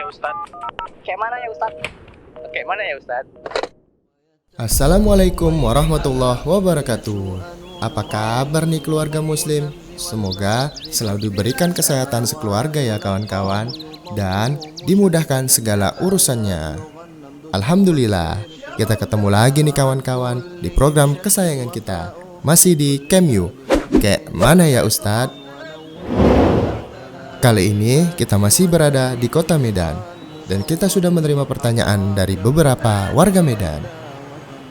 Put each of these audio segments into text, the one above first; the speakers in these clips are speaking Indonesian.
Ustadz? Kayak mana ya Ustadz? Kayak mana ya Ustadz? Assalamualaikum warahmatullahi wabarakatuh. Apa kabar nih keluarga muslim? Semoga selalu diberikan kesehatan sekeluarga ya kawan-kawan, dan dimudahkan segala urusannya. Alhamdulillah, kita ketemu lagi nih kawan-kawan di program kesayangan kita. Masih di Kemyu. Kayak mana ya Ustadz? Kali ini kita masih berada di kota Medan, dan kita sudah menerima pertanyaan dari beberapa warga Medan.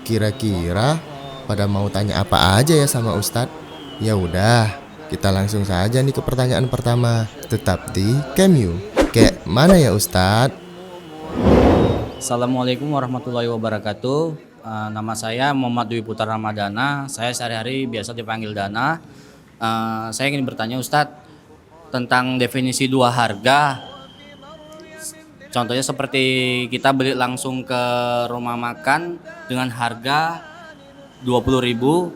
Kira-kira pada mau tanya apa aja ya sama Ustadz? Ya udah, kita langsung saja nih ke pertanyaan pertama. Tetap di Kemyu. Kayak mana ya Ustadz? Assalamualaikum warahmatullahi wabarakatuh. Nama saya Muhammad Dwi Putra Ramadana. Saya sehari-hari biasa dipanggil Dana. Saya ingin bertanya Ustadz tentang definisi dua harga. Contohnya seperti kita beli langsung ke rumah makan dengan harga 20.000,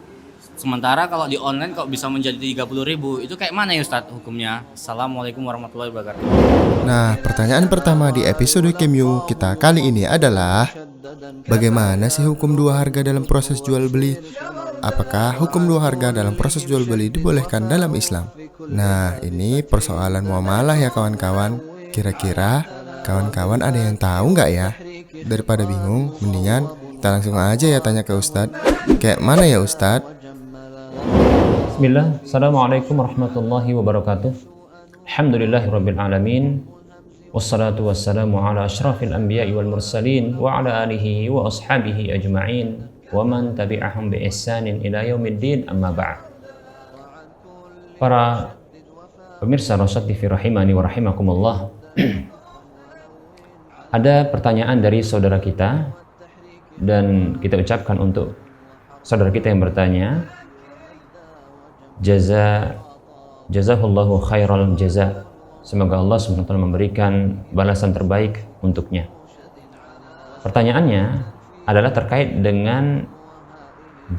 sementara kalau di online kok bisa menjadi 30.000. Itu kayak mana ya Ustadz hukumnya? Assalamualaikum warahmatullahi wabarakatuh. Nah, pertanyaan pertama di episode Kemyu kita kali ini adalah, bagaimana sih hukum dua harga dalam proses jual beli? Apakah hukum dua harga dalam proses jual beli dibolehkan dalam Islam? Nah, ini persoalan muamalah ya kawan-kawan. Kira-kira kawan-kawan ada yang tahu nggak ya? Daripada bingung, mendingan kita langsung aja ya tanya ke Ustadz. Kayak mana ya Ustadz? Bismillah, Assalamualaikum warahmatullahi wabarakatuh. Alhamdulillahirabbil alamin. Wassalatu wassalamu ala asyrafil anbiya'i wal mursalin wa ala alihi wa ashabihi ajma'in wa man tabi'ahum bi ihsanin ila yaumiddin, amma ba'd. Para pemirsa Rosyad TV rahimani wa rahimakumullah. Ada pertanyaan dari saudara kita, dan kita ucapkan untuk saudara kita yang bertanya, jazahullahu khairal jaza. Semoga Allah SWT memberikan balasan terbaik untuknya. Pertanyaannya adalah terkait dengan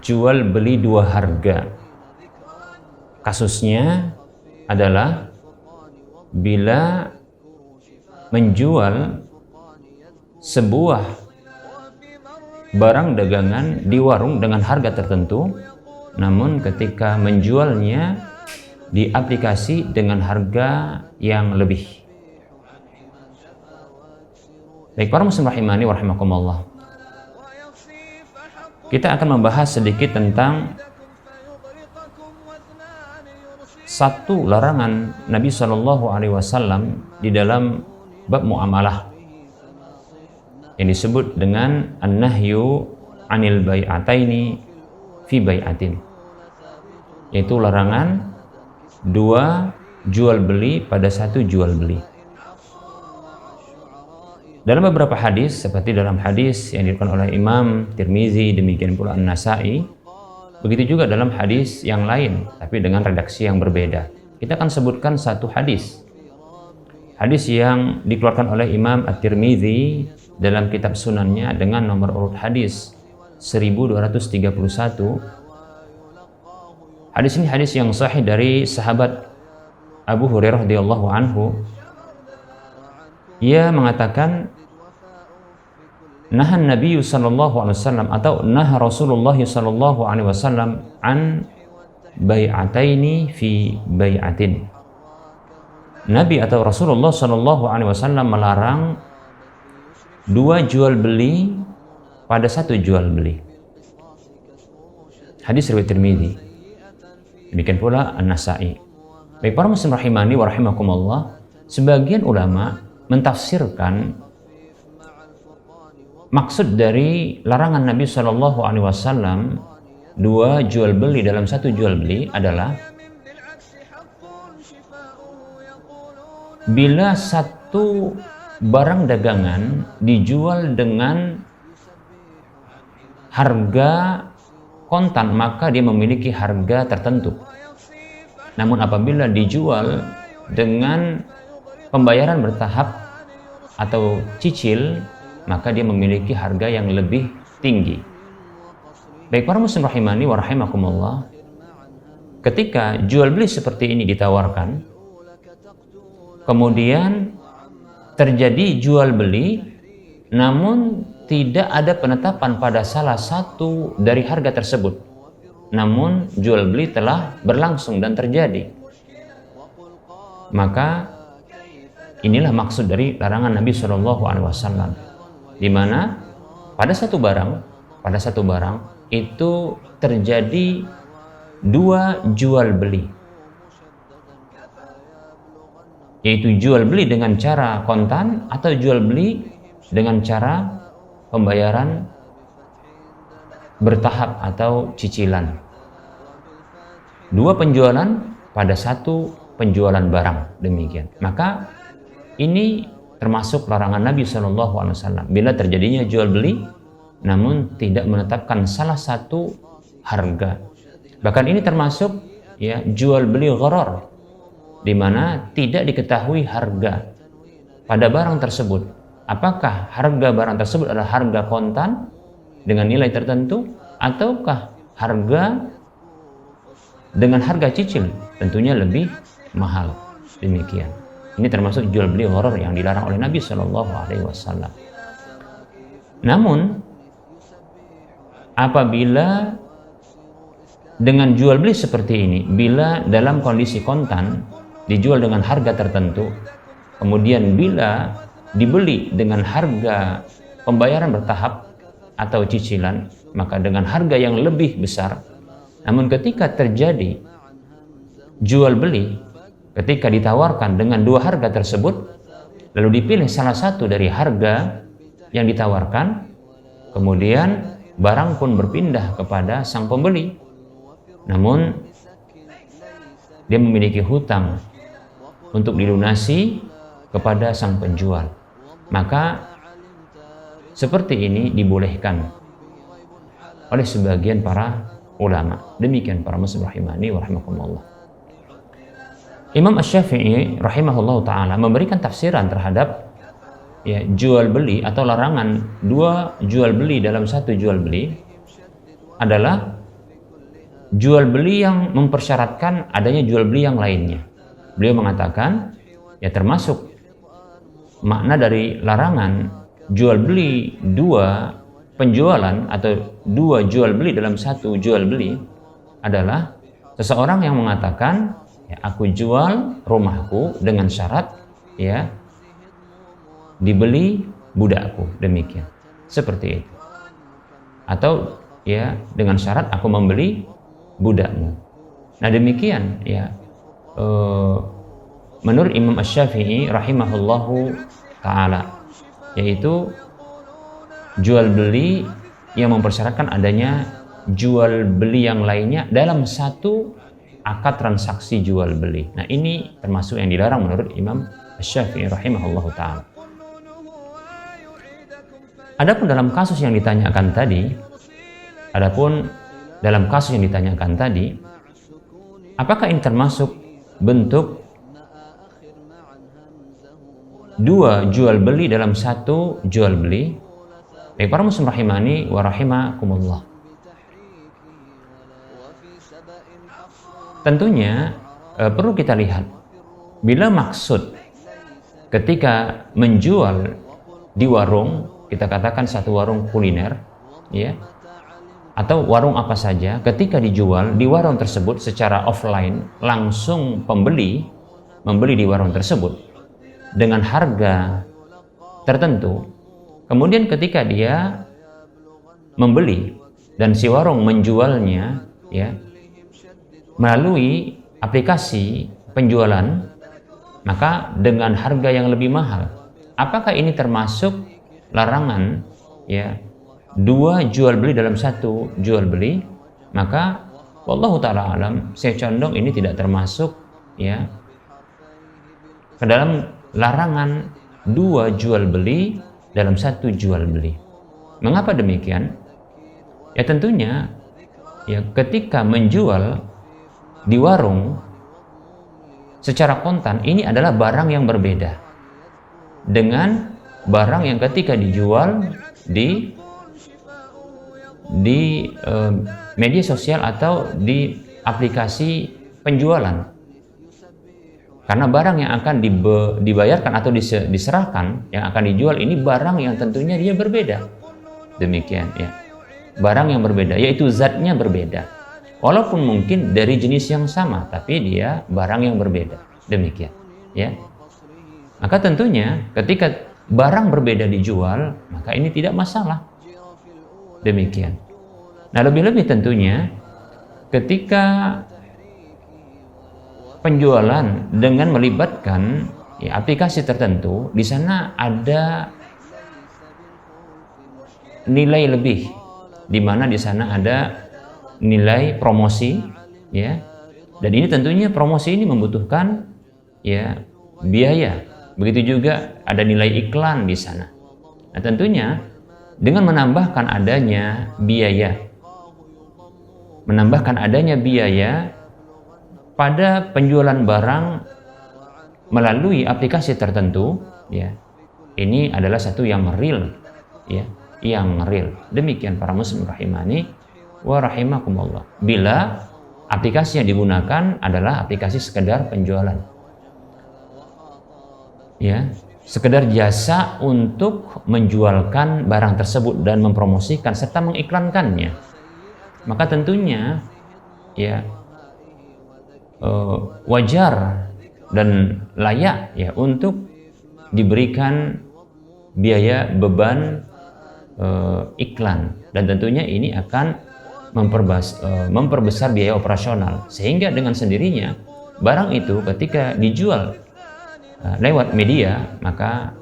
jual beli dua harga. Kasusnya adalah bila menjual sebuah barang dagangan di warung dengan harga tertentu, namun ketika menjualnya di aplikasi dengan harga yang lebih. Baik para muslim rahimani wa rahimakumullah, kita akan membahas sedikit tentang satu larangan Nabi SAW di dalam bab muamalah yang disebut dengan an-nahyu anil bai'ataini fi bai'atin, yaitu larangan dua jual beli pada satu jual beli. Dalam beberapa hadis, seperti dalam hadis yang diriwayatkan oleh Imam Tirmizi, demikian pula An-Nasa'i, begitu juga dalam hadis yang lain tapi dengan redaksi yang berbeda. Kita akan sebutkan satu hadis yang dikeluarkan oleh Imam At-Tirmizi dalam kitab sunannya dengan nomor urut hadis 1231. Hadis ini hadis yang sahih dari sahabat Abu Hurairah radhiyallahu anhu. Ia mengatakan, nahan Nabi sallallahu alaihi wasallam, atau nah Rasulullah sallallahu alaihi wasallam an bai'ataini fi bai'atin. Nabi atau Rasulullah sallallahu alaihi wasallam melarang dua jual beli pada satu jual beli. Hadis riwayat Tirmizi. Demikian pula An-Nasa'i. Baik para muslim rahimani wa rahimakumullah, sebagian ulama mentafsirkan maksud dari larangan Nabi Shallallahu Alaihi Wasallam dua jual beli dalam satu jual beli adalah bila satu barang dagangan dijual dengan harga kontan, maka dia memiliki harga tertentu. Namun apabila dijual dengan pembayaran bertahap atau cicil, maka dia memiliki harga yang lebih tinggi. Baik para muslim rahimani wa rahimakumullah, ketika jual beli seperti ini ditawarkan, kemudian terjadi jual beli, namun tidak ada penetapan pada salah satu dari harga tersebut, namun jual beli telah berlangsung dan terjadi, maka inilah maksud dari larangan Nabi SAW, di mana pada satu barang itu terjadi dua jual beli, yaitu jual beli dengan cara kontan atau jual beli dengan cara pembayaran bertahap atau cicilan. Dua penjualan pada satu penjualan barang, demikian. Maka ini termasuk larangan Nabi SAW bila terjadinya jual beli namun tidak menetapkan salah satu harga. Bahkan ini termasuk ya jual beli gharar, di mana tidak diketahui harga pada barang tersebut. Apakah harga barang tersebut adalah harga kontan dengan nilai tertentu, ataukah harga dengan harga cicil, tentunya lebih mahal. Demikian. Ini termasuk jual beli gharar yang dilarang oleh Nabi SAW. Namun apabila dengan jual beli seperti ini, bila dalam kondisi kontan dijual dengan harga tertentu, kemudian bila dibeli dengan harga pembayaran bertahap atau cicilan, maka dengan harga yang lebih besar. Namun ketika terjadi jual beli, ketika ditawarkan dengan dua harga tersebut, lalu dipilih salah satu dari harga yang ditawarkan, kemudian barang pun berpindah kepada sang pembeli, namun dia memiliki hutang untuk dilunasi kepada sang penjual, maka seperti ini dibolehkan oleh sebagian para ulama. Demikian para muslim rahimani wa rahimakumullah. Imam Asy-Syafi'i rahimahullah ta'ala memberikan tafsiran terhadap ya, jual beli atau larangan dua jual beli dalam satu jual beli adalah jual beli yang mempersyaratkan adanya jual beli yang lainnya. Beliau mengatakan ya termasuk makna dari larangan jual beli dua penjualan atau dua jual beli dalam satu jual beli adalah seseorang yang mengatakan ya, aku jual rumahku dengan syarat ya dibeli budakku, demikian, seperti itu, atau ya dengan syarat aku membeli budakmu. Nah demikian ya menurut Imam Asy-Syafi'i rahimahullahu ta'ala, yaitu jual beli yang mempersyaratkan adanya jual beli yang lainnya dalam satu akad transaksi jual beli. Nah ini termasuk yang dilarang menurut Imam Asy-Syafi'i rahimahullahu ta'ala. Adapun dalam kasus yang ditanyakan tadi, apakah ini termasuk bentuk dua jual beli dalam satu jual beli? Baik para muslim rahimani wa rahimakumullah. Tentunya perlu kita lihat, bila maksud ketika menjual di warung, kita katakan satu warung kuliner ya, atau warung apa saja, ketika dijual di warung tersebut secara offline, langsung pembeli membeli di warung tersebut dengan harga tertentu, kemudian ketika dia membeli dan si warung menjualnya ya melalui aplikasi penjualan, maka dengan harga yang lebih mahal, apakah ini termasuk larangan ya dua jual beli dalam satu jual beli? Maka wallahu ta'ala alam, saya condong ini tidak termasuk ya ke dalam larangan dua jual beli dalam satu jual beli. Mengapa demikian? Ya tentunya ya ketika menjual di warung secara kontan, ini adalah barang yang berbeda dengan barang yang ketika dijual di media sosial atau di aplikasi penjualan. Karena barang yang akan dibayarkan atau diserahkan, yang akan dijual ini barang yang tentunya dia berbeda. Demikian ya. Barang yang berbeda, yaitu zatnya berbeda. Walaupun mungkin dari jenis yang sama, tapi dia barang yang berbeda. Demikian ya. Maka tentunya ketika barang berbeda dijual, maka ini tidak masalah. Demikian. Nah, lebih-lebih tentunya ketika penjualan dengan melibatkan ya, aplikasi tertentu, di sana ada nilai lebih, di mana di sana ada nilai promosi, ya. Dan ini tentunya promosi ini membutuhkan ya biaya. Begitu juga ada nilai iklan di sana. Nah, tentunya dengan menambahkan adanya biaya pada penjualan barang melalui aplikasi tertentu, ya, ini adalah satu yang real, ya, yang real. Demikian para muslim rahimani wa rahimakumullah. Bila aplikasi yang digunakan adalah aplikasi sekedar penjualan, ya, sekedar jasa untuk menjualkan barang tersebut dan mempromosikan serta mengiklankannya, maka tentunya ya wajar dan layak ya untuk diberikan biaya beban iklan, dan tentunya ini akan memperbesar biaya operasional, sehingga dengan sendirinya barang itu ketika dijual lewat media, maka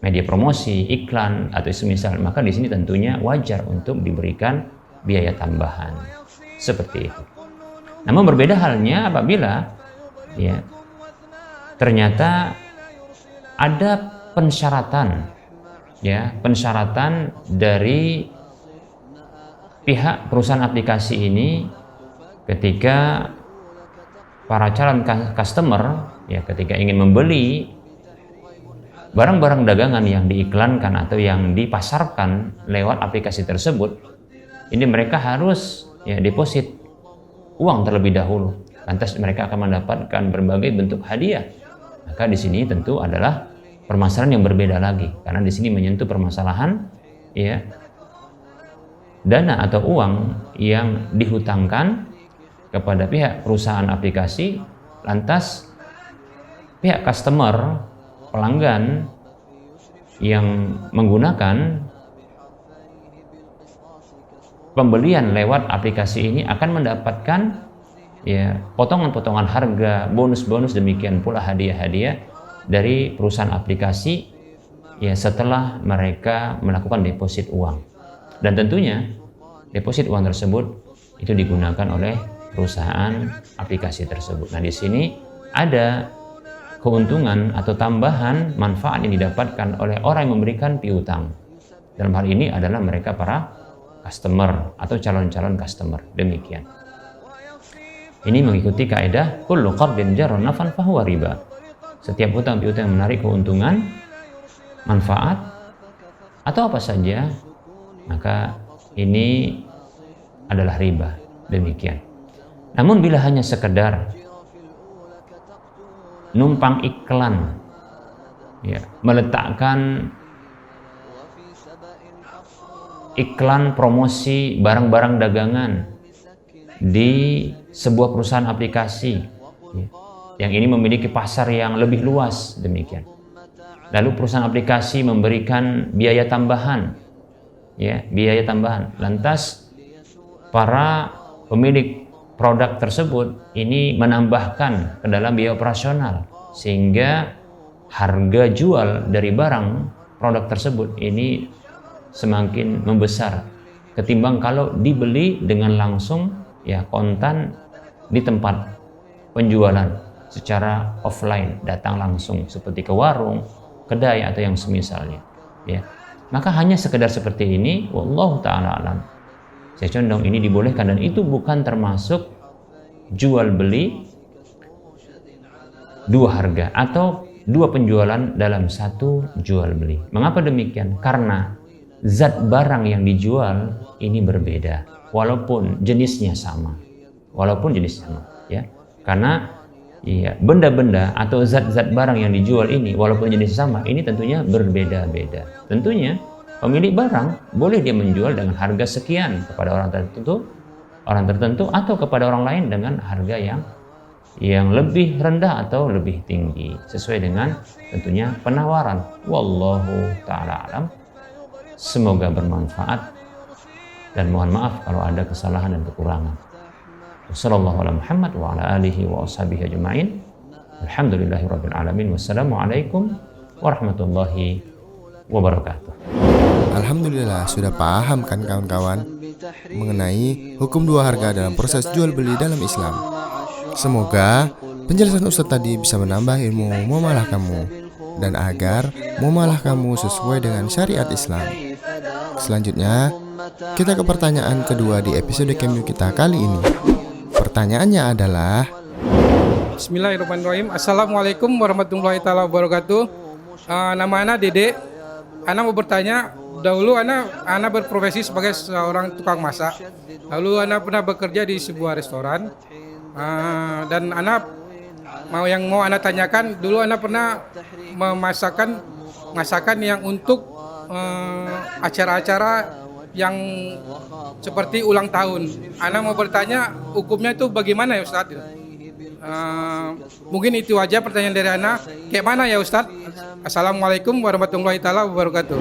media promosi, iklan atau semisal, maka di sini tentunya wajar untuk diberikan biaya tambahan seperti itu. Namun berbeda halnya apabila ya ternyata ada pensyaratan, ya, pensyaratan dari pihak perusahaan aplikasi ini ketika para calon customer ya ketika ingin membeli barang-barang dagangan yang diiklankan atau yang dipasarkan lewat aplikasi tersebut, ini mereka harus ya deposit uang terlebih dahulu. Lantas mereka akan mendapatkan berbagai bentuk hadiah. Maka di sini tentu adalah permasalahan yang berbeda lagi, karena di sini menyentuh permasalahan ya dana atau uang yang dihutangkan kepada pihak perusahaan aplikasi, lantas pihak customer, pelanggan yang menggunakan pembelian lewat aplikasi ini akan mendapatkan ya potongan-potongan harga, bonus-bonus, demikian pula hadiah-hadiah dari perusahaan aplikasi ya setelah mereka melakukan deposit uang. Dan tentunya deposit uang tersebut itu digunakan oleh perusahaan aplikasi tersebut. Nah, di sini ada keuntungan atau tambahan manfaat yang didapatkan oleh orang yang memberikan piutang. Dalam hal ini adalah mereka para customer atau calon-calon customer. Demikian. Ini mengikuti kaidah kullu qardin jarra naf'an fahuwa riba. Setiap hutang piutang yang menarik keuntungan, manfaat atau apa saja, maka ini adalah riba. Demikian. Namun bila hanya sekedar numpang iklan, ya, meletakkan iklan promosi barang-barang dagangan di sebuah perusahaan aplikasi ya, yang ini memiliki pasar yang lebih luas, demikian. Lalu perusahaan aplikasi memberikan biaya tambahan, ya, biaya tambahan. Lantas para pemilik produk tersebut ini menambahkan ke dalam biaya operasional, sehingga harga jual dari barang produk tersebut ini semakin membesar ketimbang kalau dibeli dengan langsung ya kontan di tempat penjualan secara offline, datang langsung seperti ke warung, kedai atau yang semisalnya ya. Maka hanya sekedar seperti ini, wallahu taala alam, saya condong ini dibolehkan, dan itu bukan termasuk jual beli dua harga atau dua penjualan dalam satu jual beli. Mengapa demikian? Karena zat barang yang dijual ini berbeda walaupun jenisnya sama, ya. Karena Iya, benda-benda atau zat-zat barang yang dijual ini walaupun jenis sama, ini tentunya berbeda-beda. Tentunya pemilik barang boleh dia menjual dengan harga sekian kepada orang tertentu atau kepada orang lain dengan harga yang lebih rendah atau lebih tinggi sesuai dengan tentunya penawaran. Wallahu taala alam. Semoga bermanfaat dan mohon maaf kalau ada kesalahan dan kekurangan. Wassallallahu ala Muhammad wa ala alihi wa ashabihi ajma'in. Alhamdulillahirabbil alamin. Wassalamualaikum warahmatullahi wabarakatuh. Alhamdulillah sudah paham kan kawan-kawan mengenai hukum dua harga dalam proses jual beli dalam Islam. Semoga penjelasan Ustadz tadi bisa menambah ilmu muamalah kamu dan agar muamalah kamu sesuai dengan syariat Islam. Selanjutnya kita ke pertanyaan kedua di episode Kemyu kita kali ini. Pertanyaannya adalah, Bismillahirrahmanirrahim. Assalamualaikum warahmatullahi taala wabarakatuh. Nama Ana Dede. Ana mau bertanya, dahulu Ana berprofesi sebagai seorang tukang masak. Lalu Ana pernah bekerja di sebuah restoran. Dan Ana mau Ana tanyakan, dulu Ana pernah memasakkan masakan yang untuk acara-acara yang seperti ulang tahun. Ana mau bertanya, hukumnya itu bagaimana ya Ustadz? Mungkin itu aja pertanyaan dari Ana. Kayak mana ya Ustadz? Assalamualaikum warahmatullahi taala wabarakatuh.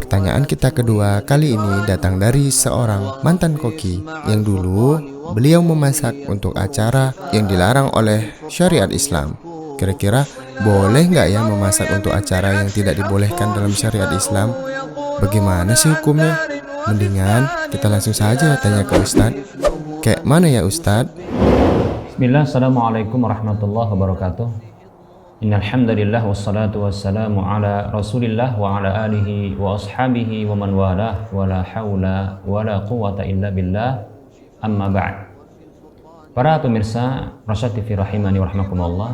pertanyaan kita kedua kali ini datang dari seorang mantan koki yang dulu beliau memasak untuk acara yang dilarang oleh syariat Islam. Kira-kira boleh nggak ya memasak untuk acara yang tidak dibolehkan dalam syariat Islam? Bagaimana sih hukumnya? Mendingan kita langsung saja tanya ke Ustadz. Kayak mana ya Ustadz? Bismillah, assalamualaikum warahmatullahi wabarakatuh. Innal hamdalillah wassalatu wassalamu ala Rasulillah wa ala alihi wa ashabihi wa man walah wa la haula wa la quwwata illa billah. Amma ba'd. Para pemirsa Rasyad TV rahimani wa rahmakumullah,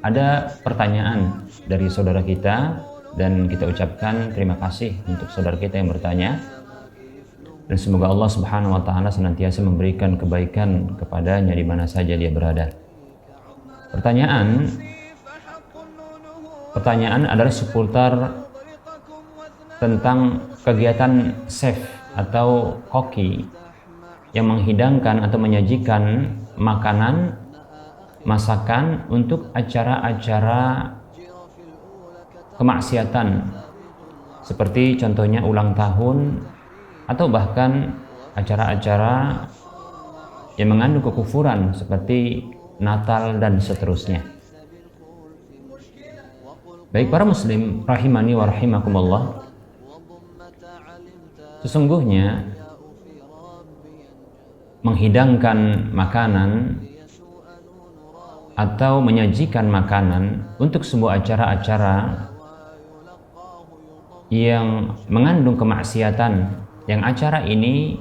ada pertanyaan dari saudara kita dan kita ucapkan terima kasih untuk saudara kita yang bertanya. Dan semoga Allah Subhanahu wa taala senantiasa memberikan kebaikan kepadanya di mana saja dia berada. Pertanyaan adalah seputar tentang kegiatan chef atau koki yang menghidangkan atau menyajikan makanan, masakan untuk acara-acara kemaksiatan seperti contohnya ulang tahun atau bahkan acara-acara yang mengandung kekufuran seperti Natal dan seterusnya. Baik para muslim rahimani wa rahimakumullah, sesungguhnya menghidangkan makanan atau menyajikan makanan untuk sebuah acara-acara yang mengandung kemaksiatan, yang acara ini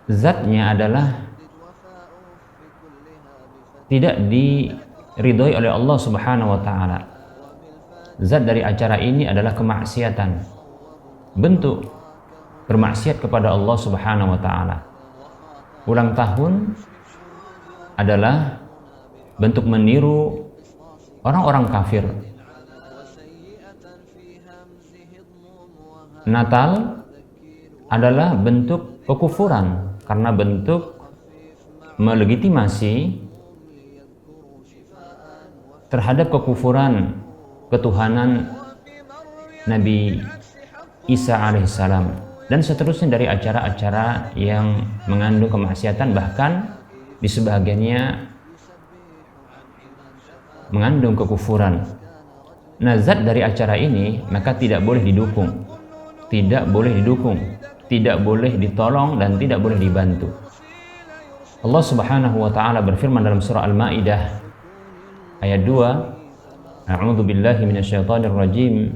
zatnya adalah tidak diridhoi oleh Allah Subhanahu wa taala. Zat dari acara ini adalah kemaksiatan, bentuk bermaksiat kepada Allah Subhanahu wa taala. Ulang tahun adalah bentuk meniru orang-orang kafir. Natal adalah bentuk kekufuran karena bentuk melegitimasi terhadap kekufuran ketuhanan Nabi Isa alaihissalam dan seterusnya dari acara-acara yang mengandung kemaksiatan, bahkan di sebagiannya mengandung kekufuran. Nah, zat dari acara ini maka tidak boleh didukung, tidak boleh ditolong dan tidak boleh dibantu. Allah Subhanahu wa taala berfirman dalam surah Al-Maidah ayat 2, A'udzu billahi minasyaitonir rajim.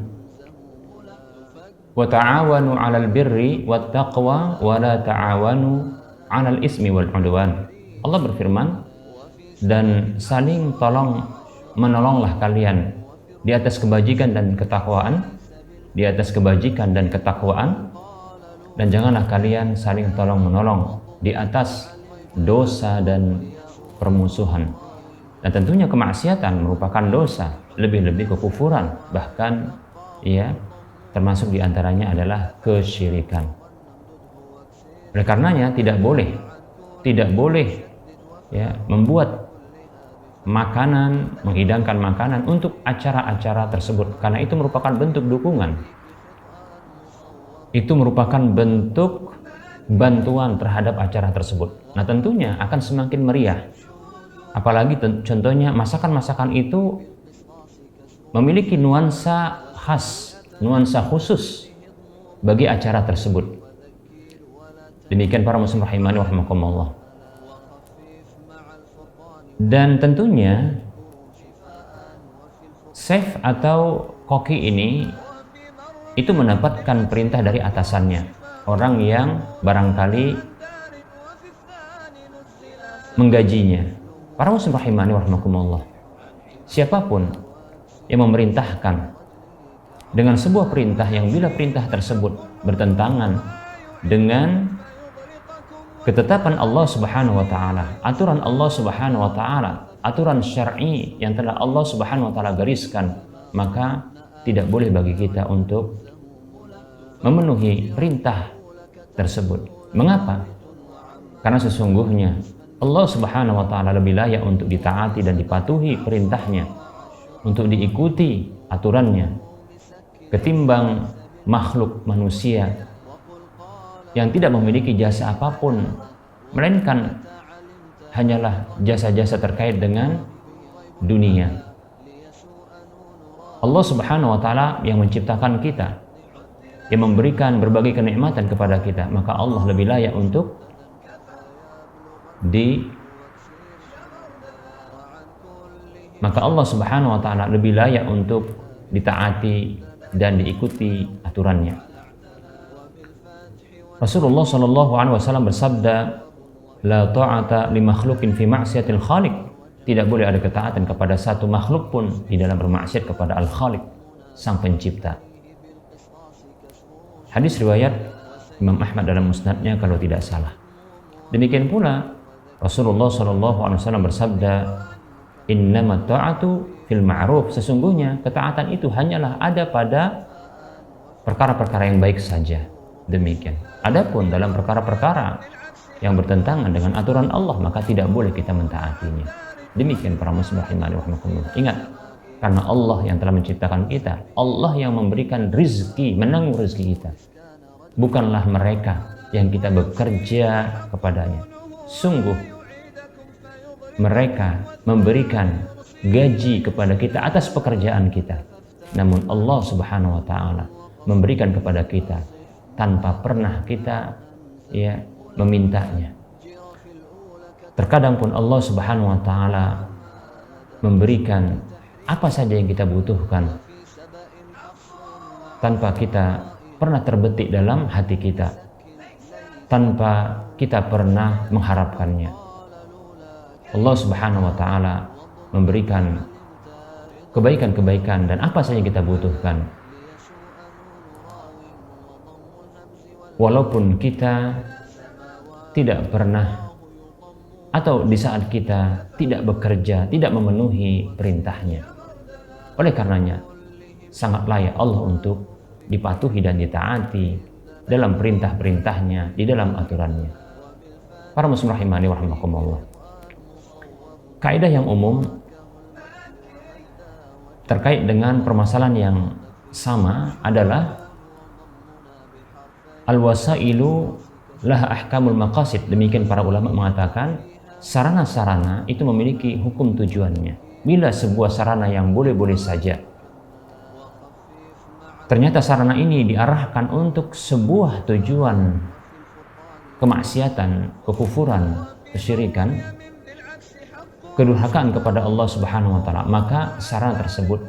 Wa ta'awanu 'alal birri wat taqwa wa la ta'awanu 'alal ismi wal 'udwan. Allah berfirman, dan saling tolong menolonglah kalian di atas kebajikan dan ketakwaan, di atas kebajikan dan ketakwaan, dan janganlah kalian saling tolong menolong di atas dosa dan permusuhan. Dan tentunya kemaksiatan merupakan dosa, lebih-lebih kekufuran, bahkan ya termasuk diantaranya adalah kesyirikan. Oleh karenanya tidak boleh ya membuat makanan, menghidangkan makanan untuk acara-acara tersebut, karena itu merupakan bentuk dukungan. Itu merupakan bentuk bantuan terhadap acara tersebut. Nah, tentunya akan semakin meriah. Apalagi contohnya masakan-masakan itu memiliki nuansa khas, nuansa khusus bagi acara tersebut. Demikian para muslim rahimani wa rahimakumullah. Dan tentunya chef atau koki ini itu mendapatkan perintah dari atasannya, orang yang barangkali menggajinya. Para muslim rahimani wa rahimakumullah, siapapun yang memerintahkan dengan sebuah perintah yang bila perintah tersebut bertentangan dengan ketetapan Allah Subhanahu wa taala, aturan Allah Subhanahu wa taala, aturan syar'i yang telah Allah Subhanahu wa taala gariskan, maka tidak boleh bagi kita untuk memenuhi perintah tersebut. Mengapa? Karena sesungguhnya Allah Subhanahu wa taala lebih layak untuk ditaati dan dipatuhi perintahnya, untuk diikuti aturannya, ketimbang makhluk manusia yang tidak memiliki jasa apapun, melainkan hanyalah jasa-jasa terkait dengan dunia. Allah Subhanahu wa taala yang menciptakan kita, yang memberikan berbagai kenikmatan kepada kita, maka Allah lebih layak untuk maka Allah Subhanahu wa taala lebih layak untuk ditaati dan diikuti aturannya. Rasulullah sallallahu alaihi wasallam bersabda, la ta'ata li makhluqin fi ma'siyatil khaliq. Tidak boleh ada ketaatan kepada satu makhluk pun di dalam bermaksiat kepada Al-Khaliq, Sang Pencipta. Hadis riwayat Imam Ahmad dalam musnadnya kalau tidak salah. Demikian pula Rasulullah SAW bersabda, innamat ta'atu fil ma'ruf. Sesungguhnya ketaatan itu hanyalah ada pada perkara-perkara yang baik saja. Demikian. Adapun dalam perkara-perkara yang bertentangan dengan aturan Allah, maka tidak boleh kita mentaatinya. Demikian para muslim rahimani wa rahimakumullah. Ingat, karena Allah yang telah menciptakan kita, Allah yang memberikan rizki, menanggung rizki kita. Bukanlah mereka yang kita bekerja kepadanya. Sungguh mereka memberikan gaji kepada kita atas pekerjaan kita. Namun Allah Subhanahu wa taala memberikan kepada kita tanpa pernah kita memintanya. Terkadang pun Allah Subhanahu wa taala memberikan apa saja yang kita butuhkan tanpa kita pernah terbetik dalam hati kita, tanpa kita pernah mengharapkannya. Allah Subhanahu wa taala memberikan kebaikan-kebaikan dan apa saja yang kita butuhkan. Walaupun kita tidak pernah atau di saat kita tidak bekerja, tidak memenuhi perintahnya. Oleh karenanya sangat layak Allah untuk dipatuhi dan ditaati dalam perintah-perintahnya, di dalam aturannya. Para muslim rahimani wa rahimakumullah. Kaidah yang umum terkait dengan permasalahan yang sama adalah al-wasailu laha ahkamul maqasid. Demikian para ulama mengatakan sarana-sarana itu memiliki hukum tujuannya. Bila sebuah sarana yang boleh-boleh saja ternyata sarana ini diarahkan untuk sebuah tujuan kemaksiatan, kekufuran, kesyirikan, kedurhakaan kepada Allah Subhanahu wa taala, maka sarana tersebut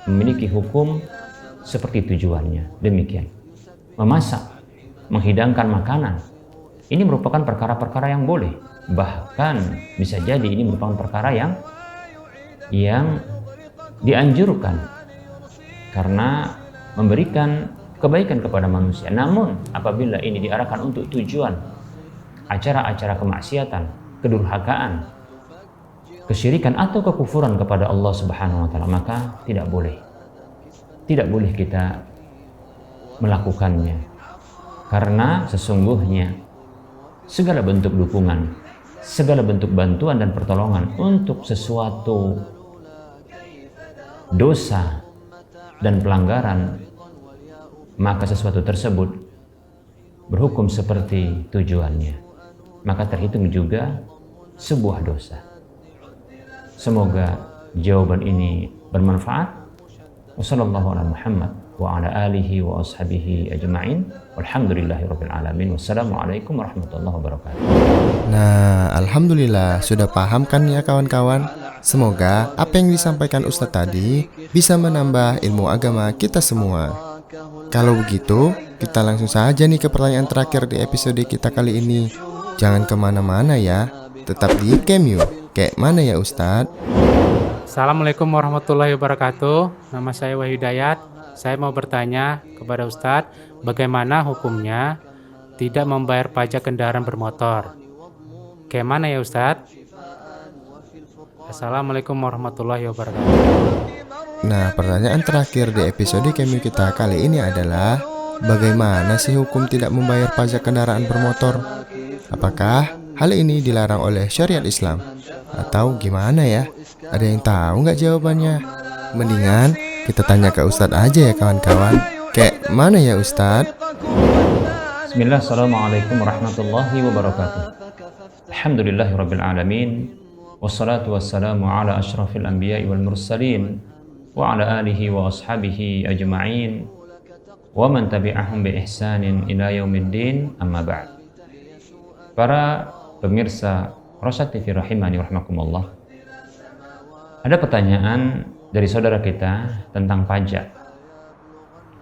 memiliki hukum seperti tujuannya. Demikian. Memasak, menghidangkan makanan, ini merupakan perkara-perkara yang boleh. Bahkan bisa jadi ini merupakan perkara yang dianjurkan karena memberikan kebaikan kepada manusia. Namun apabila ini diarahkan untuk tujuan acara-acara kemaksiatan, kedurhakaan, kesyirikan atau kekufuran kepada Allah Subhanahu wa taala, maka tidak boleh kita melakukannya. Karena sesungguhnya segala bentuk dukungan, segala bentuk bantuan dan pertolongan untuk sesuatu dosa dan pelanggaran, maka sesuatu tersebut berhukum seperti tujuannya, maka terhitung juga sebuah dosa. Semoga jawaban ini bermanfaat. Wassallallahu ala Muhammad wa ala alihi wa ashabihi ajma'in. Walhamdulillahirabbil alamin. Wassalamualaikum warahmatullahi wabarakatuh. Nah, alhamdulillah sudah paham kan ya kawan-kawan? Semoga apa yang disampaikan Ustadz tadi bisa menambah ilmu agama kita semua. Kalau begitu, kita langsung saja nih ke pertanyaan terakhir di episode kita kali ini. Jangan kemana-mana ya, tetap di Kemyu. Kayak mana ya Ustadz? Assalamualaikum warahmatullahi wabarakatuh. Nama saya Wahyu Dayat. Saya mau bertanya kepada Ustadz, bagaimana hukumnya tidak membayar pajak kendaraan bermotor? Kayak mana ya Ustadz? Assalamualaikum warahmatullahi wabarakatuh. Nah, pertanyaan terakhir di episode Kemyu kita kali ini adalah, bagaimana sih hukum tidak membayar pajak kendaraan bermotor? Apakah hal ini dilarang oleh syariat Islam? Atau gimana ya? Ada yang tahu nggak jawabannya? Mendingan kita tanya ke Ustadz aja ya kawan-kawan. Kayak mana ya Ustadz? Bismillah, assalamualaikum warahmatullahi wabarakatuh. Alhamdulillahirabbil alamin. Wassalatu wassalamu ala asyrafil anbiya'i wal mursalin wa ala alihi wa ashabihi ajma'in wa man tabi'ahum bi ihsanin ila yaumiddin, amma ba'd. Para pemirsa Rosyad TV rahimani rahmakumullah, ada pertanyaan dari saudara kita tentang pajak.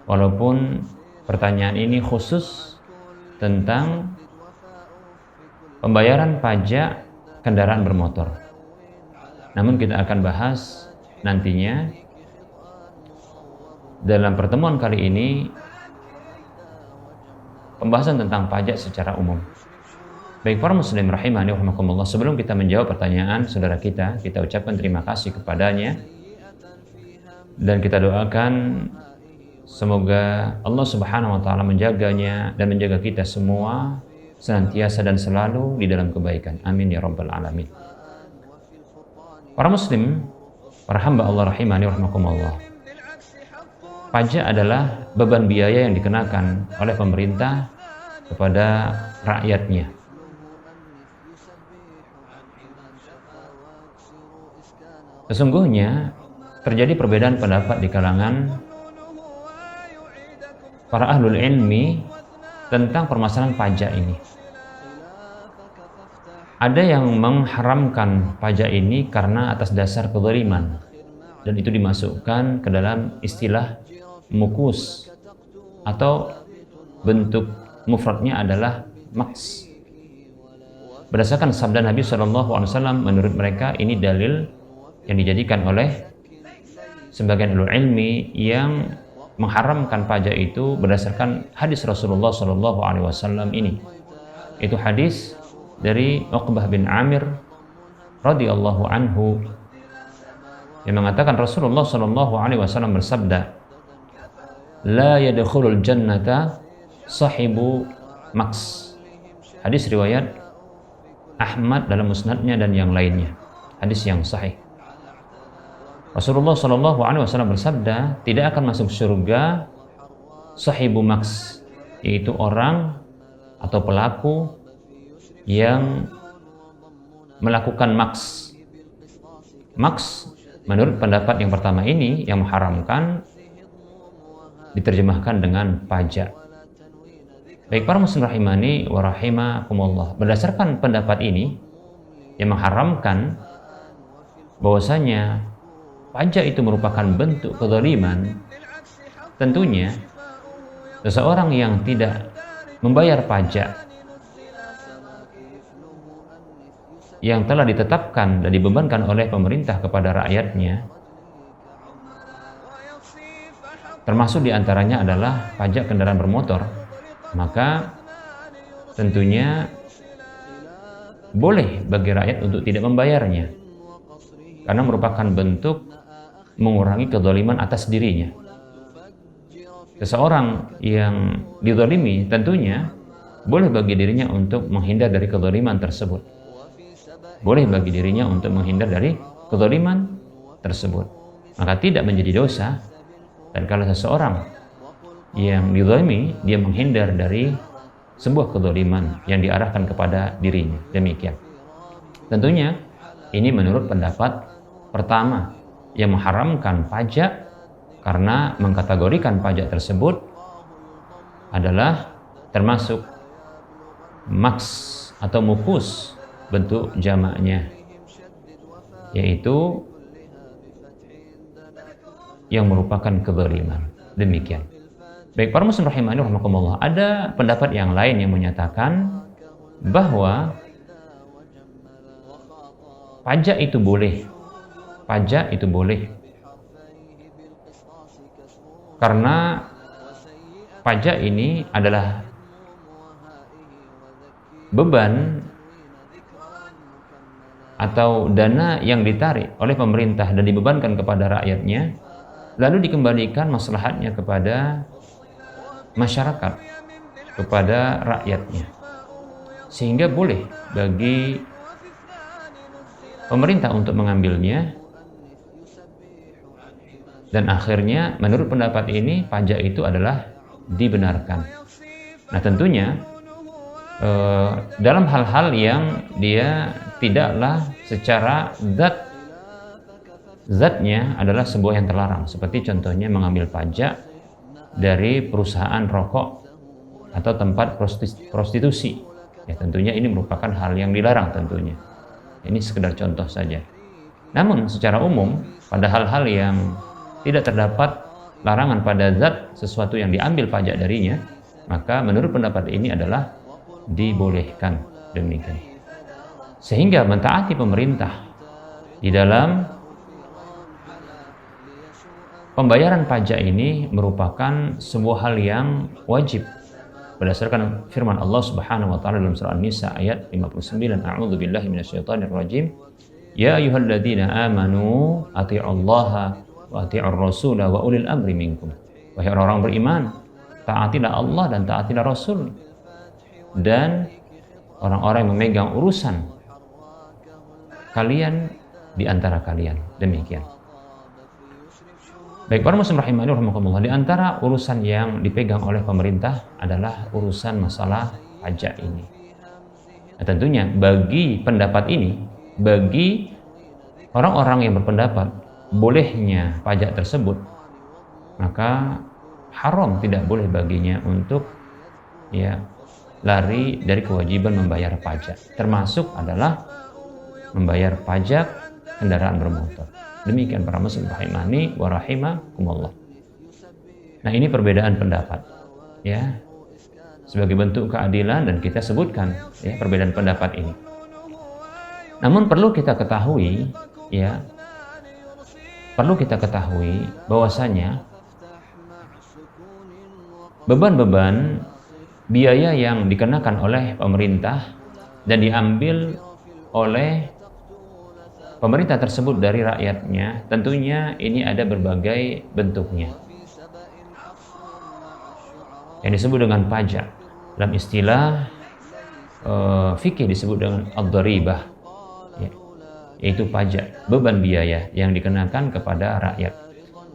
Walaupun pertanyaan ini khusus tentang pembayaran pajak kendaraan bermotor, namun kita akan bahas nantinya dalam pertemuan kali ini pembahasan tentang pajak secara umum. Baik para muslim rahimani rahimakumullah, sebelum kita menjawab pertanyaan saudara kita ucapkan terima kasih kepadanya dan kita doakan semoga Allah Subhanahu wa taala menjaganya dan menjaga kita semua senantiasa dan selalu di dalam kebaikan. Amin ya rabbal alamin. Para muslim, para hamba Allah rahimani rahimakumullah, pajak adalah beban biaya yang dikenakan oleh pemerintah kepada rakyatnya. Sesungguhnya terjadi perbedaan pendapat di kalangan para ahlul ilmi tentang permasalahan pajak ini. Ada yang mengharamkan pajak ini karena atas dasar kezaliman, dan itu dimasukkan ke dalam istilah mukus atau bentuk mufradnya adalah maks. Berdasarkan sabda Nabi SAW, menurut mereka ini dalil yang dijadikan oleh sebagian ulul ilmi yang mengharamkan pajak itu berdasarkan hadis Rasulullah SAW ini. Itu hadis dari Uqbah bin Amir radhiyallahu anhu yang mengatakan Rasulullah SAW bersabda, la yadkhulul jannata sahibu maks. Hadis riwayat Ahmad dalam musnadnya dan yang lainnya. Hadis yang sahih. Rasulullah SAW bersabda, tidak akan masuk surga sahibu maks, yaitu orang atau pelaku yang melakukan maks. Maks menurut pendapat yang pertama ini yang mengharamkan diterjemahkan dengan pajak. Baik para muslim rahimani wa rahimakumullah, berdasarkan pendapat ini yang mengharamkan bahwasanya pajak itu merupakan bentuk kezaliman, tentunya seseorang yang tidak membayar pajak yang telah ditetapkan dan dibebankan oleh pemerintah kepada rakyatnya, termasuk diantaranya adalah pajak kendaraan bermotor, maka tentunya boleh bagi rakyat untuk tidak membayarnya. karena merupakan bentuk mengurangi kezaliman atas dirinya. Seseorang yang dizalimi tentunya boleh bagi dirinya untuk menghindar dari kezaliman tersebut. Boleh bagi dirinya untuk menghindar dari kezaliman tersebut. Maka tidak menjadi dosa. Dan kalau seseorang yang dizalimi, dia menghindar dari sebuah kezaliman yang diarahkan kepada dirinya. Demikian. Tentunya ini menurut pendapat pertama yang mengharamkan pajak, karena mengkategorikan pajak tersebut adalah termasuk maks atau mukus bentuk jamaknya, yaitu yang merupakan kezaliman. Demikian. Baik para muslim rahimani rahimakumullah, ada pendapat yang lain yang menyatakan bahwa pajak itu boleh. Pajak itu boleh. Karena pajak ini adalah beban atau dana yang ditarik oleh pemerintah dan dibebankan kepada rakyatnya, lalu dikembalikan maslahatnya kepada masyarakat, kepada rakyatnya. Sehingga boleh bagi pemerintah untuk mengambilnya, dan akhirnya menurut pendapat ini pajak itu adalah dibenarkan. Nah tentunya dalam hal-hal yang dia tidaklah secara zatnya adalah sebuah yang terlarang, seperti contohnya mengambil pajak dari perusahaan rokok atau tempat prostitusi. Ya tentunya ini merupakan hal yang dilarang tentunya. Ini sekedar contoh saja. Namun secara umum pada hal-hal yang tidak terdapat larangan pada zat sesuatu yang diambil pajak darinya, maka menurut pendapat ini adalah dibolehkan. Demikian. Sehingga mentaati pemerintah di dalam pembayaran pajak ini merupakan sebuah hal yang wajib berdasarkan firman Allah Subhanahu wa taala dalam surah An-Nisa ayat 59. A'udzubillahi minasyaitonirrajim. Ya ayyuhalladzina amanu athi'ullaha wa ati'ur rasula wa ulil amri minkum. Wahai orang-orang beriman, taatilah Allah dan taatilah Rasul dan orang-orang yang memegang urusan kalian di antara kalian. Demikian. Baik para muslim rahimani rahimakumullah, di antara urusan yang dipegang oleh pemerintah adalah urusan masalah pajak ini. Nah, tentunya bagi pendapat ini, bagi orang-orang yang berpendapat bolehnya pajak tersebut, maka haram, tidak boleh baginya untuk lari dari kewajiban membayar pajak, termasuk adalah membayar pajak kendaraan bermotor. Demikian para muslim rahimani wa rahimakumullah. Nah, ini perbedaan pendapat ya, sebagai bentuk keadilan, dan kita sebutkan ya perbedaan pendapat ini. Namun perlu kita ketahui bahwasanya beban-beban biaya yang dikenakan oleh pemerintah dan diambil oleh pemerintah tersebut dari rakyatnya, tentunya ini ada berbagai bentuknya. Yang disebut dengan pajak, dalam istilah fikih disebut dengan ad-dharibah, yaitu pajak, beban biaya yang dikenakan kepada rakyat.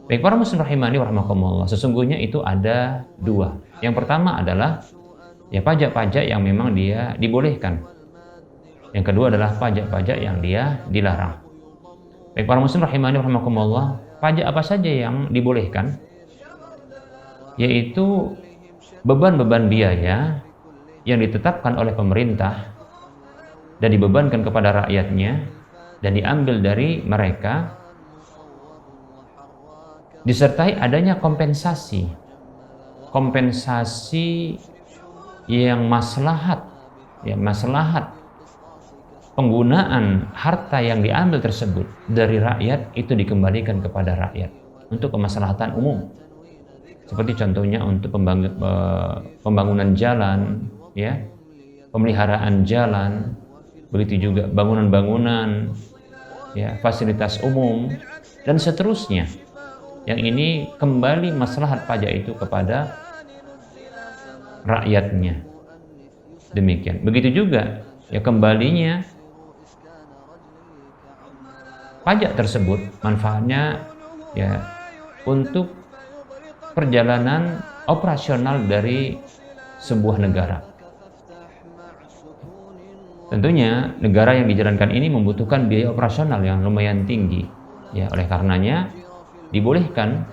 Baik para muslim rahimani wa rahimakumullah, sesungguhnya itu ada dua. Yang pertama adalah pajak-pajak yang memang dia dibolehkan. Yang kedua adalah pajak-pajak yang dia dilarang. Baik para muslim rahimani wa rahimakumullah, pajak apa saja yang dibolehkan? Yaitu beban-beban biaya yang ditetapkan oleh pemerintah dan dibebankan kepada rakyatnya dan diambil dari mereka, disertai adanya kompensasi yang maslahat penggunaan harta yang diambil tersebut dari rakyat itu dikembalikan kepada rakyat untuk kemaslahatan umum, seperti contohnya untuk pembangunan jalan, pemeliharaan jalan, begitu juga bangunan-bangunan ya, fasilitas umum, dan seterusnya. Yang ini kembali maslahat pajak itu kepada rakyatnya. Demikian. Begitu juga ya kembalinya pajak tersebut manfaatnya ya untuk perjalanan operasional dari sebuah negara. Tentunya negara yang dijalankan ini membutuhkan biaya operasional yang lumayan tinggi. Ya, oleh karenanya dibolehkan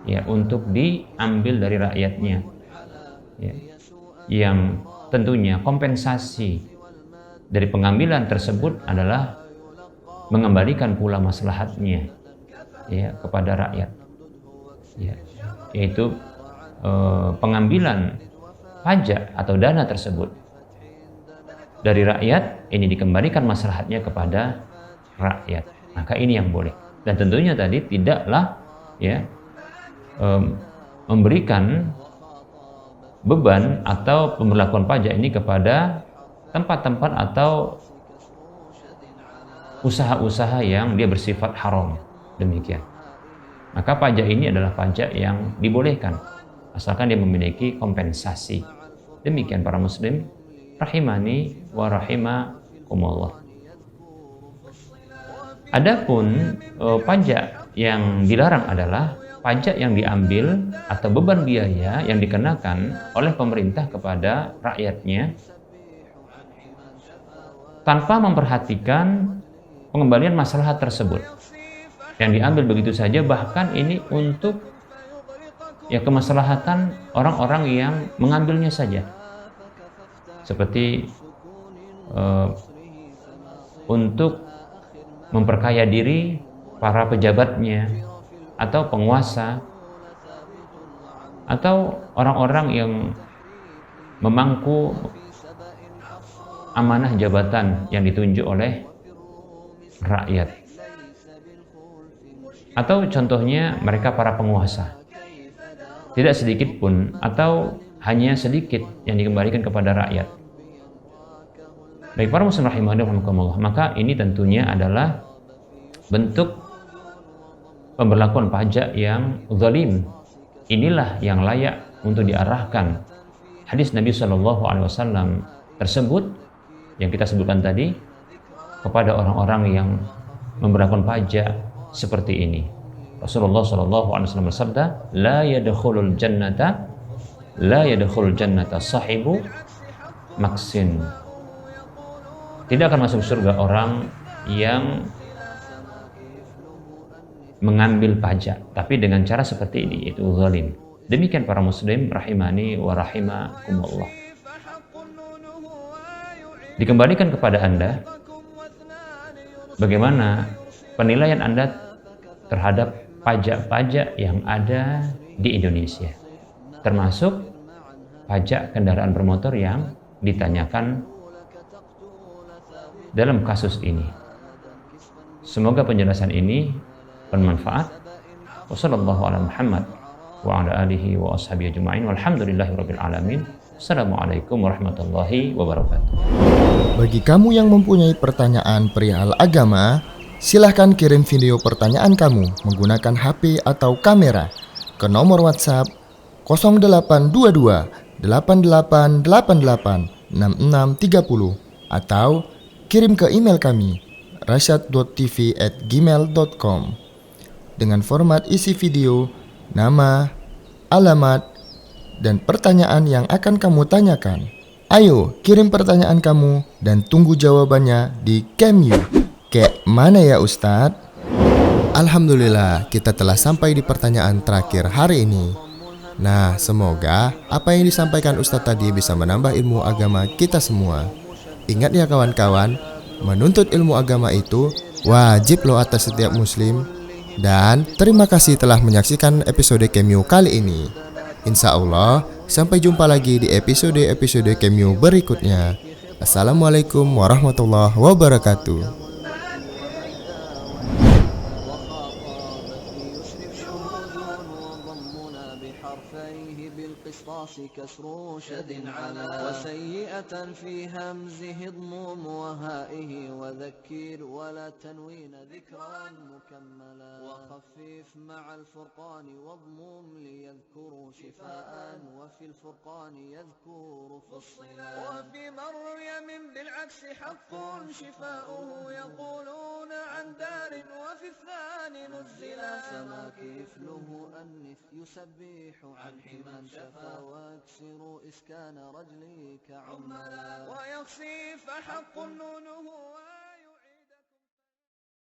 ya untuk diambil dari rakyatnya. Ya, yang tentunya kompensasi dari pengambilan tersebut adalah mengembalikan pula maslahatnya ya kepada rakyat. Ya, yaitu pengambilan pajak atau dana tersebut dari rakyat ini dikembalikan maslahatnya kepada rakyat. Maka ini yang boleh. Dan tentunya tadi tidaklah ya memberikan beban atau pemberlakuan pajak ini kepada tempat-tempat atau usaha-usaha yang dia bersifat haram. Demikian. Maka pajak ini adalah pajak yang dibolehkan asalkan dia memiliki kompensasi. Demikian para muslim rahimani wa rahimakumullah. Adapun pajak yang dilarang adalah pajak yang diambil atau beban biaya yang dikenakan oleh pemerintah kepada rakyatnya tanpa memperhatikan pengembalian maslahat tersebut yang diambil begitu saja, bahkan ini untuk ya kemaslahatan orang-orang yang mengambilnya saja, seperti untuk memperkaya diri para pejabatnya atau penguasa atau orang-orang yang memangku amanah jabatan yang ditunjuk oleh rakyat, atau contohnya mereka para penguasa, tidak sedikit pun atau hanya sedikit yang dikembalikan kepada rakyat. Baik para muslim rahimakumullah, maka ini tentunya adalah bentuk pemberlakuan pajak yang zalim. Inilah yang layak untuk diarahkan hadis Nabi SAW tersebut yang kita sebutkan tadi kepada orang-orang yang memberlakukan pajak seperti ini. Rasulullah SAW bersabda, la yadkhulul jannata sahibu maksin. Tidak akan masuk surga orang yang mengambil pajak, tapi dengan cara seperti ini, yaitu zalim. Demikian para muslim rahimani wa rahimakumullah. Dikembalikan kepada Anda bagaimana penilaian Anda terhadap pajak-pajak yang ada di Indonesia, termasuk pajak kendaraan bermotor yang ditanyakan dalam kasus ini. Semoga penjelasan ini bermanfaat. Wassallallahu ala Muhammad wa ala alihi wa ashabihi ajma'in walhamdulillahi rabbil alamin. Assalamualaikum warahmatullahi wabarakatuh. Bagi kamu yang mempunyai pertanyaan perihal agama, silahkan kirim video pertanyaan kamu menggunakan HP atau kamera ke nomor WhatsApp 0822 8888 6630 atau kirim ke email kami rasyad.tv@gmail.com dengan format isi video, nama, alamat, dan pertanyaan yang akan kamu tanyakan. Ayo kirim pertanyaan kamu dan tunggu jawabannya di KemU. Kayak mana ya Ustadz? Alhamdulillah, kita telah sampai di pertanyaan terakhir hari ini. Nah, semoga apa yang disampaikan Ustadz tadi bisa menambah ilmu agama kita semua. Ingat ya kawan-kawan, menuntut ilmu agama itu wajib loh atas setiap muslim. Dan terima kasih telah menyaksikan episode KemU kali ini. Insya Allah, sampai jumpa lagi di episode-episode KemU berikutnya. Assalamualaikum warahmatullahi wabarakatuh. بحرف كفيه بالقسطاس كسر شد على وسيئة في همزه اضموم وهائه وذكر ولا تنوين ذكرا مكملا وخفف مع الفرقان واضموم ليذكروا شفاء وفي الفرقان يذكر فصلا وفي مريم بالعكس حق شفاؤه يقولون عن دار وفي الثاني نزلا سما كفله أنث يسبح عن حما شفا واكسر إسكان رجلك عملا ويخصي فحق نونه